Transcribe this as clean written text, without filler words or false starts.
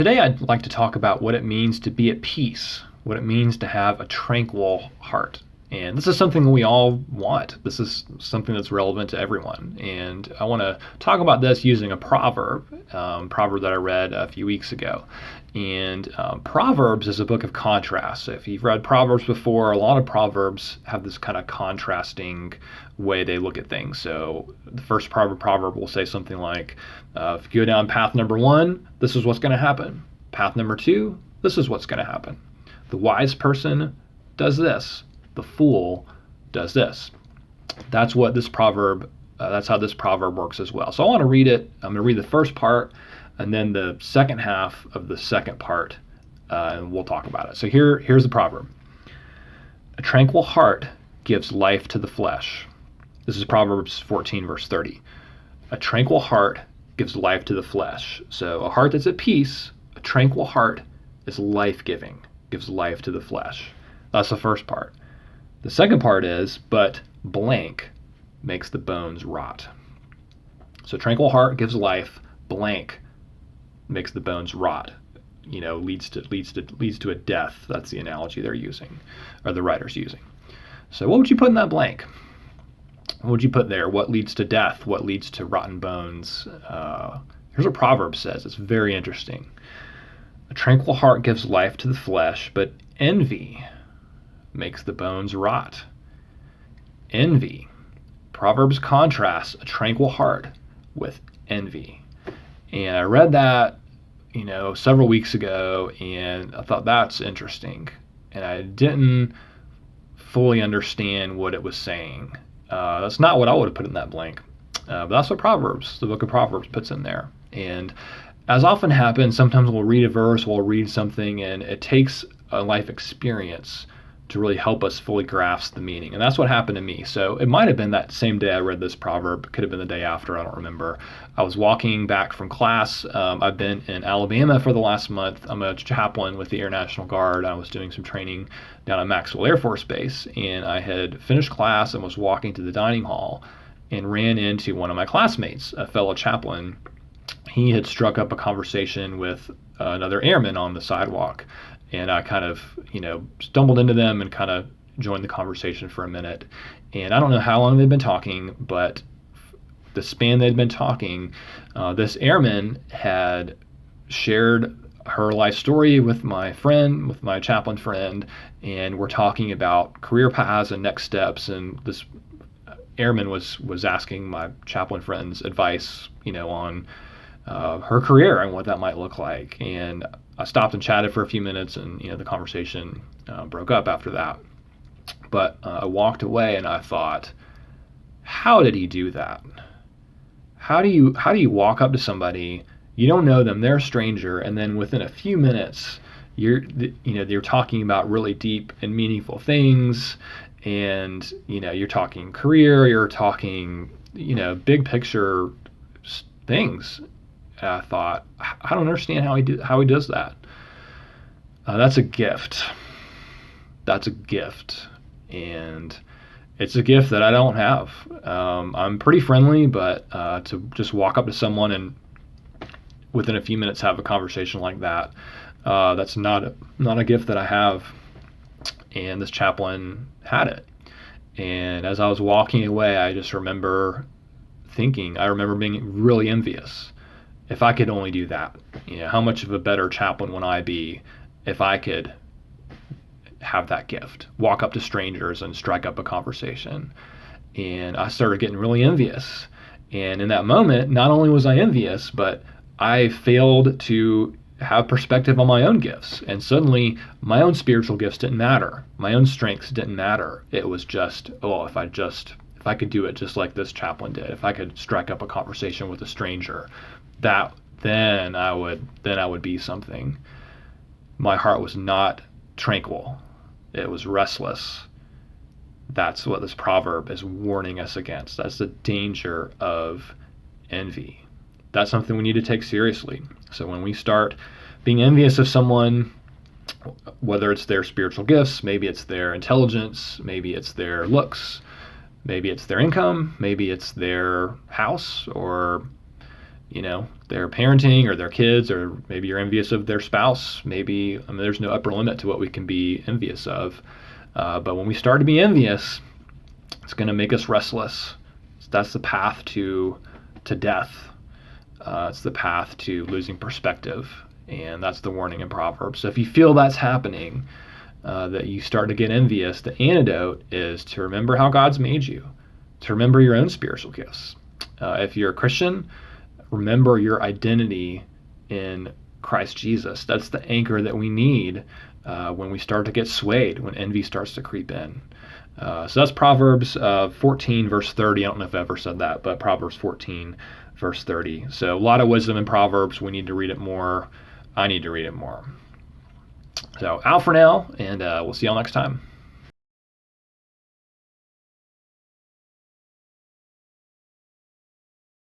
Today, I'd like to talk about what it means to be at peace, what it means to have a tranquil heart. And this is something we all want. This is something that's relevant to everyone. And I want to talk about this using a proverb that I read a few weeks ago. And Proverbs is a book of contrast. So if you've read Proverbs before, a lot of Proverbs have this kind of contrasting way they look at things. So the first proverb will say something like, if you go down path number one, this is what's going to happen. Path number two, this is what's going to happen. The wise person does this. The fool does this. That's what this proverb. That's how this proverb works as well. So I want to read it. I'm going to read the first part, and then the second half of the second part, and we'll talk about it. So here's the proverb. A tranquil heart gives life to the flesh. This is Proverbs 14, verse 30. A tranquil heart gives life to the flesh. So a heart that's at peace, a tranquil heart is life-giving, gives life to the flesh. That's the first part. The second part is, but blank makes the bones rot. So tranquil heart gives life, blank makes the bones rot. Leads to a death. That's the analogy they're using, or the writer's using. So what would you put in that blank? What would you put there? What leads to death? What leads to rotten bones? Here's what Proverbs says. It's very interesting. A tranquil heart gives life to the flesh, but envy makes the bones rot. Envy. Proverbs contrasts a tranquil heart with envy. And I read that, several weeks ago, and I thought that's interesting. And I didn't fully understand what it was saying. That's not what I would have put in that blank. But that's what the book of Proverbs puts in there. And as often happens, sometimes we'll read a verse, we'll read something, and it takes a life experience to really help us fully grasp the meaning. And that's what happened to me. So it might have been that same day I read this proverb. Could have been the day after. I don't remember. I was walking back from class. I've been in Alabama for the last month. I'm a chaplain with the Air National Guard. I was doing some training down at Maxwell Air Force Base. And I had finished class and was walking to the dining hall and ran into one of my classmates, a fellow chaplain. He had struck up a conversation with another airman on the sidewalk. And I kind of, stumbled into them and kind of joined the conversation for a minute. And I don't know how long they'd been talking, but the span they'd been talking, this airman had shared her life story with my chaplain friend, and we're talking about career paths and next steps. And this airman was asking my chaplain friend's advice, on her career and what that might look like. And I stopped and chatted for a few minutes, and the conversation broke up after that. But I walked away and I thought, how did he do that? How do you walk up to somebody, you don't know them, they're a stranger, and then within a few minutes you're talking about really deep and meaningful things, and you're talking career, you're talking big picture things. And I thought, I don't understand how he does that. That's a gift. That's a gift, and it's a gift that I don't have. I'm pretty friendly, but to just walk up to someone and within a few minutes have a conversation like that, that's not a gift that I have. And this chaplain had it. And as I was walking away, I just remember being really envious. If I could only do that, how much of a better chaplain would I be if I could have that gift, walk up to strangers and strike up a conversation? And I started getting really envious. And in that moment, not only was I envious, but I failed to have perspective on my own gifts. And suddenly my own spiritual gifts didn't matter. My own strengths didn't matter. It was just, if I could do it just like this chaplain did, if I could strike up a conversation with a stranger, then I would be something. My heart was not tranquil. It was restless. That's what this proverb is warning us against. That's the danger of envy. That's something we need to take seriously. So when we start being envious of someone, whether it's their spiritual gifts, maybe it's their intelligence, maybe it's their looks, maybe it's their income, maybe it's their house, or their parenting or their kids, or maybe you're envious of their spouse. Maybe, I mean, there's no upper limit to what we can be envious of. But when we start to be envious, it's going to make us restless. That's the path to death. It's the path to losing perspective. And that's the warning in Proverbs. So if you feel that's happening, that you start to get envious, the antidote is to remember how God's made you, to remember your own spiritual gifts. If you're a Christian, remember your identity in Christ Jesus. That's the anchor that we need when we start to get swayed, when envy starts to creep in. So that's Proverbs 14, verse 30. I don't know if I ever said that, but Proverbs 14, verse 30. So a lot of wisdom in Proverbs. We need to read it more. I need to read it more. So out for now, and we'll see y'all next time.